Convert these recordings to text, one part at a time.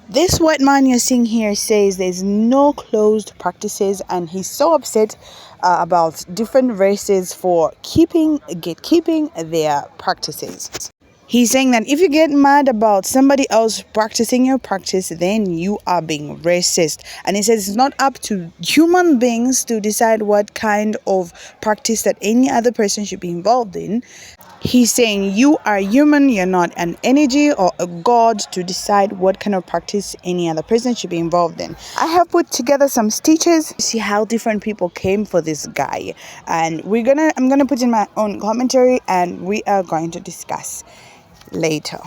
This white man you're seeing here says there's no closed practices, and he's so upset about different races for gatekeeping their practices. He's saying that if you get mad about somebody else practicing your practice, then you are being racist. And he says it's not up to human beings to decide what kind of practice that any other person should be involved in. He's saying you are human, you're not an energy or a god to decide what kind of practice any other person should be involved in. I have put together some stitches to see how different people came for this guy, and I'm gonna put in my own commentary, and we are going to discuss later.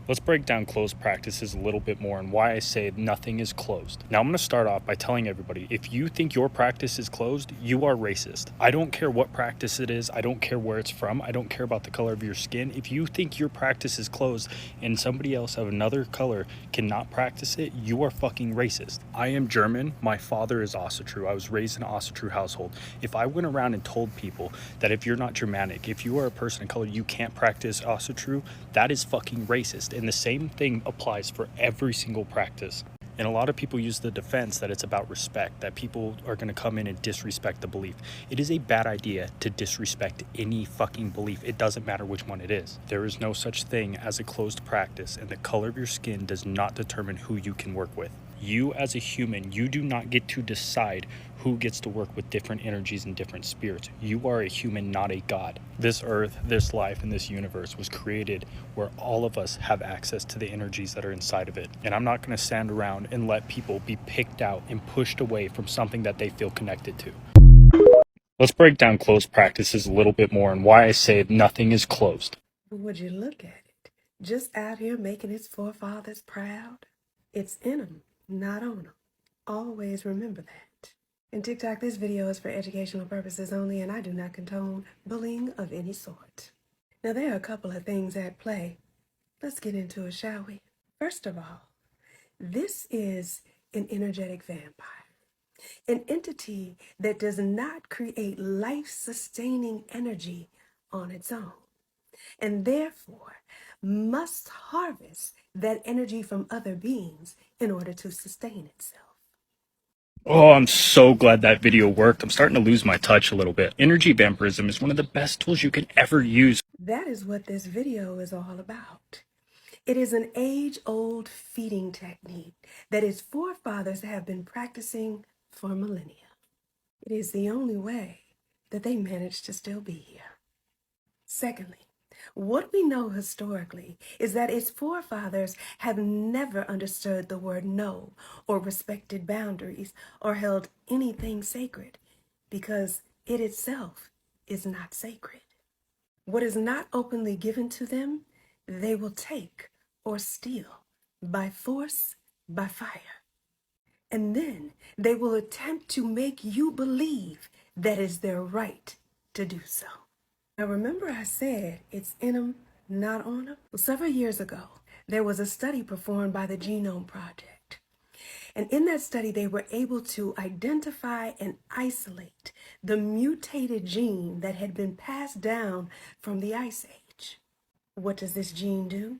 Let's break down closed practices a little bit more and why I say nothing is closed. Now, I'm going to start off by telling everybody, if you think your practice is closed, you are racist. I don't care what practice it is. I don't care where it's from. I don't care about the color of your skin. If you think your practice is closed and somebody else of another color cannot practice it, you are fucking racist. I am German. My father is Austro. I was raised in an Austro household. If I went around and told people that if you're not Germanic, if you are a person of color, you can't practice Austro, that is fucking racist. And the same thing applies for every single practice. And a lot of people use the defense that it's about respect, that people are going to come in and disrespect the belief. It is a bad idea to disrespect any fucking belief. It doesn't matter which one it is. There is no such thing as a closed practice, and the color of your skin does not determine who you can work with. You as a human, you do not get to decide who gets to work with different energies and different spirits. You are a human, not a god. This earth, this life, and this universe was created where all of us have access to the energies that are inside of it. And I'm not going to stand around and let people be picked out and pushed away from something that they feel connected to. Let's break down closed practices a little bit more and why I say nothing is closed. Would you look at it? Just out here making its forefathers proud. It's in 'em, not on 'em. Always remember that. And TikTok, this video is for educational purposes only, and I do not condone bullying of any sort. Now, there are a couple of things at play. Let's get into it, shall we? First of all, this is an energetic vampire, an entity that does not create life-sustaining energy on its own, and therefore must harvest that energy from other beings in order to sustain itself. Oh, I'm so glad that video worked. I'm starting to lose my touch a little bit. Energy vampirism is one of the best tools you can ever use. That is what this video is all about. It is an age-old feeding technique that its forefathers have been practicing for millennia. It is the only way that they managed to still be here. Secondly, what we know historically is that its forefathers have never understood the word no, or respected boundaries, or held anything sacred, because it itself is not sacred. What is not openly given to them, they will take or steal by force, by fire. And then they will attempt to make you believe that is their right to do so. Now, remember I said it's in them, not on them? Well, several years ago, there was a study performed by the Genome Project. And in that study, they were able to identify and isolate the mutated gene that had been passed down from the Ice Age. What does this gene do?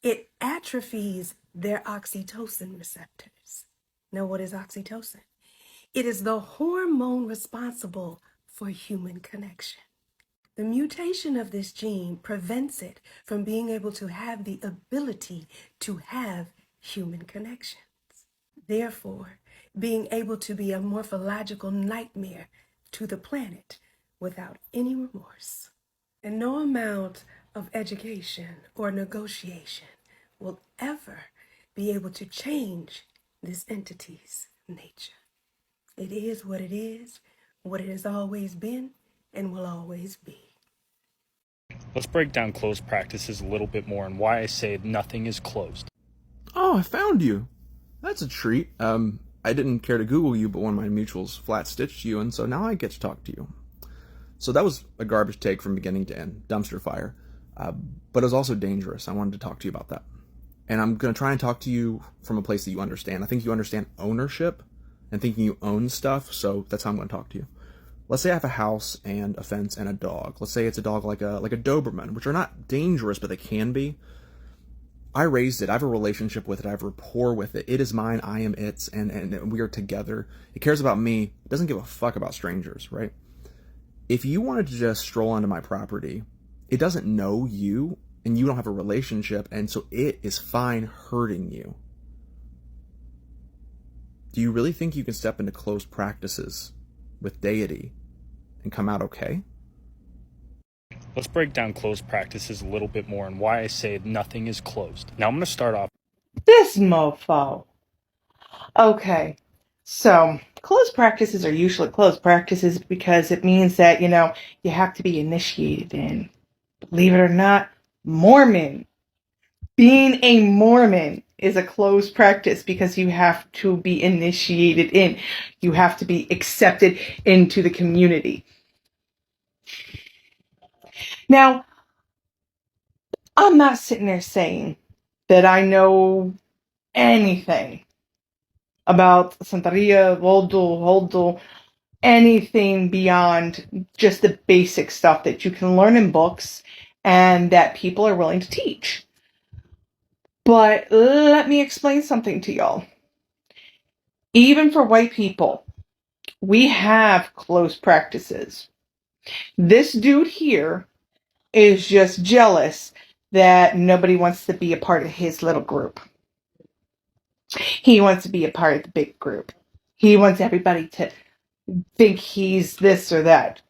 It atrophies their oxytocin receptors. Now, what is oxytocin? It is the hormone responsible for human connection. The mutation of this gene prevents it from being able to have the ability to have human connections. Therefore, being able to be a morphological nightmare to the planet without any remorse. And no amount of education or negotiation will ever be able to change this entity's nature. It is what it has always been, and will always be. Let's break down closed practices a little bit more and why I say nothing is closed. Oh, I found you. That's a treat. I didn't care to Google you, but one of my mutuals flat stitched you, and so now I get to talk to you. So that was a garbage take from beginning to end, dumpster fire. But it was also dangerous. I wanted to talk to you about that. And I'm going to try and talk to you from a place that you understand. I think you understand ownership and thinking you own stuff, so that's how I'm going to talk to you. Let's say I have a house and a fence and a dog. Let's say it's a dog like a Doberman, which are not dangerous, but they can be. I raised it. I have a relationship with it. I have rapport with it. It is mine. I am its, and we are together. It cares about me. It doesn't give a fuck about strangers, right? If you wanted to just stroll onto my property, it doesn't know you, and you don't have a relationship, and so it is fine hurting you. Do you really think you can step into closed practices with deity and come out okay? Let's break down closed practices a little bit more and why I say nothing is closed. Now I'm going to start off. This mofo. Okay, so closed practices are usually closed practices because it means that, you have to be initiated in. Believe it or not, Mormon. Being a Mormon is a closed practice because you have to be initiated in. You have to be accepted into the community. Now, I'm not sitting there saying that I know anything about Santeria, Voodoo, anything beyond just the basic stuff that you can learn in books and that people are willing to teach. But let me explain something to y'all. Even for white people, we have close practices. This dude here is just jealous that nobody wants to be a part of his little group. He wants to be a part of the big group. He wants everybody to think he's this or that.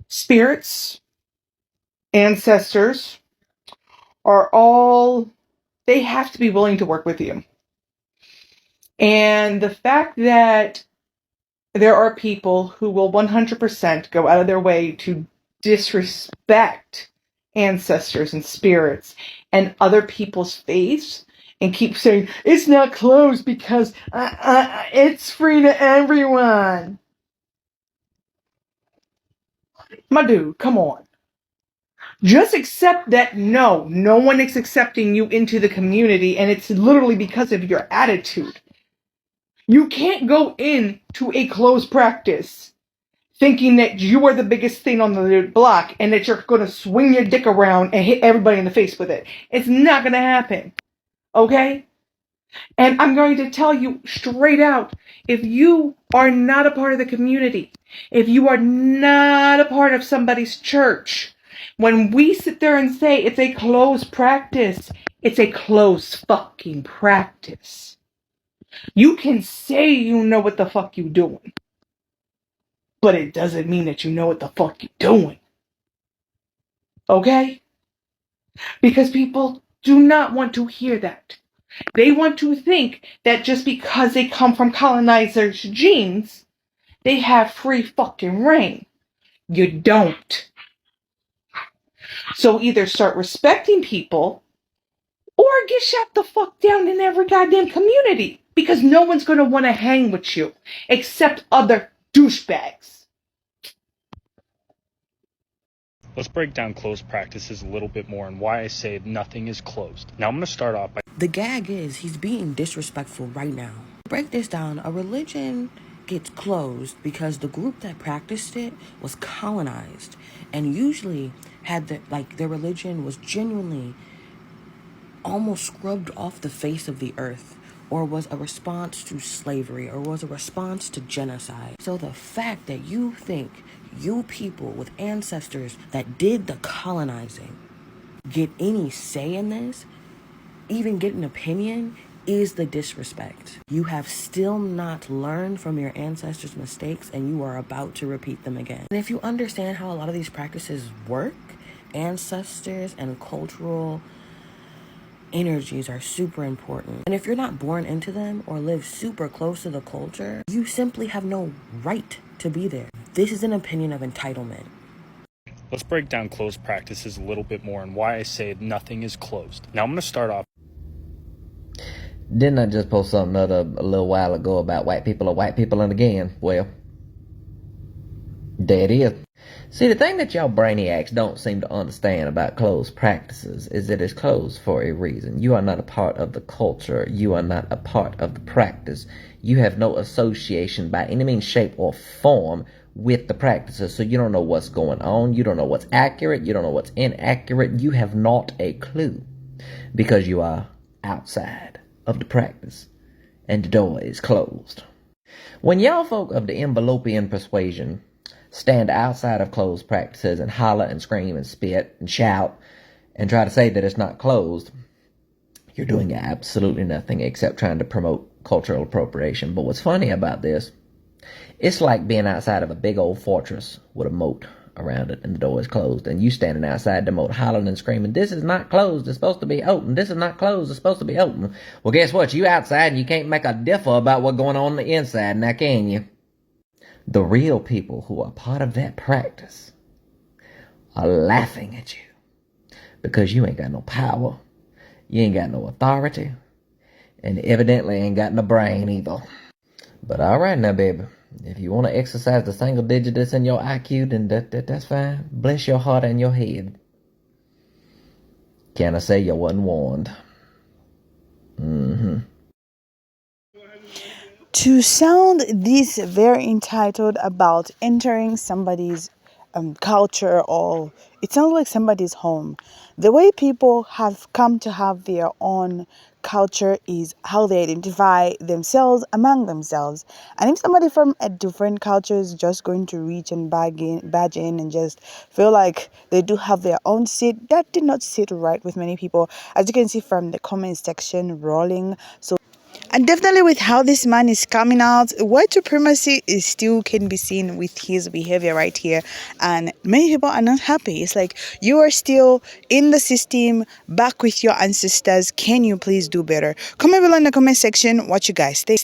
Spirits, ancestors are all, they have to be willing to work with you. And the fact that there are people who will 100% go out of their way to disrespect ancestors and spirits and other people's faiths and keep saying, it's not closed because it's free to everyone. My dude, come on. Just accept that no one is accepting you into the community, and it's literally because of your attitude. You can't go into a closed practice thinking that you are the biggest thing on the block and that you're going to swing your dick around and hit everybody in the face with it. It's not going to happen. Okay? And I'm going to tell you straight out, if you are not a part of the community, if you are not a part of somebody's church, when we sit there and say it's a closed practice, it's a closed fucking practice. You can say you know what the fuck you doing, but it doesn't mean that you know what the fuck you're doing. Okay? Because people do not want to hear that. They want to think that just because they come from colonizers' genes, they have free fucking reign. You don't. So either start respecting people or get shut the fuck down in every goddamn community. Because no one's going to want to hang with you except other douchebags. Let's break down closed practices a little bit more and why I say nothing is closed. Now I'm going to start off by. The gag is he's being disrespectful right now. Break this down. A religion gets closed because the group that practiced it was colonized and usually had their religion was genuinely almost scrubbed off the face of the earth, or was a response to slavery, or was a response to genocide. So the fact that you think you people with ancestors that did the colonizing get any say in this, even get an opinion, is the disrespect. You have still not learned from your ancestors' mistakes, and you are about to repeat them again. And if you understand how a lot of these practices work, ancestors and cultural energies are super important. And if you're not born into them or live super close to the culture, you simply have no right to be there. This is an opinion of entitlement. Let's break down closed practices a little bit more and why I say nothing is closed. Now I'm going to start off. Didn't I just post something a little while ago about white people are white people, and again, well, there it is. See, the thing that y'all brainiacs don't seem to understand about closed practices is that it's closed for a reason. You are not a part of the culture. You are not a part of the practice. You have no association by any means, shape, or form with the practices, so you don't know what's going on. You don't know what's accurate. You don't know what's inaccurate. You have not a clue. because you are outside of the practice and the door is closed. When y'all folk of the envelopian persuasion stand outside of closed practices and holler and scream and spit and shout and try to say that it's not closed, you're doing absolutely nothing except trying to promote cultural appropriation. But what's funny about this, it's like being outside of a big old fortress with a moat around it and the door is closed, and you standing outside the moat hollering and screaming, this is not closed, it's supposed to be open, this is not closed, it's supposed to be open. Well, guess what? You outside and you can't make a differ about what's going on the inside, now can you? The real people who are part of that practice are laughing at you because you ain't got no power, you ain't got no authority, and evidently ain't got no brain either. But alright now, baby. If you want to exercise the single digit that's in your IQ, then that's fine. Bless your heart and your head. Can I say you wasn't warned? To sound this very entitled about entering somebody's culture, or it sounds like somebody's home. The way people have come to have their own culture is how they identify themselves among themselves. And if somebody from a different culture is just going to reach and badge in and just feel like they do have their own seat, that did not sit right with many people, as you can see from the comment section rolling. And definitely with how this man is coming out, white supremacy is still can be seen with his behavior right here. And many people are not happy. It's like, you are still in the system, back with your ancestors. Can you please do better? Comment below in the comment section what you guys think.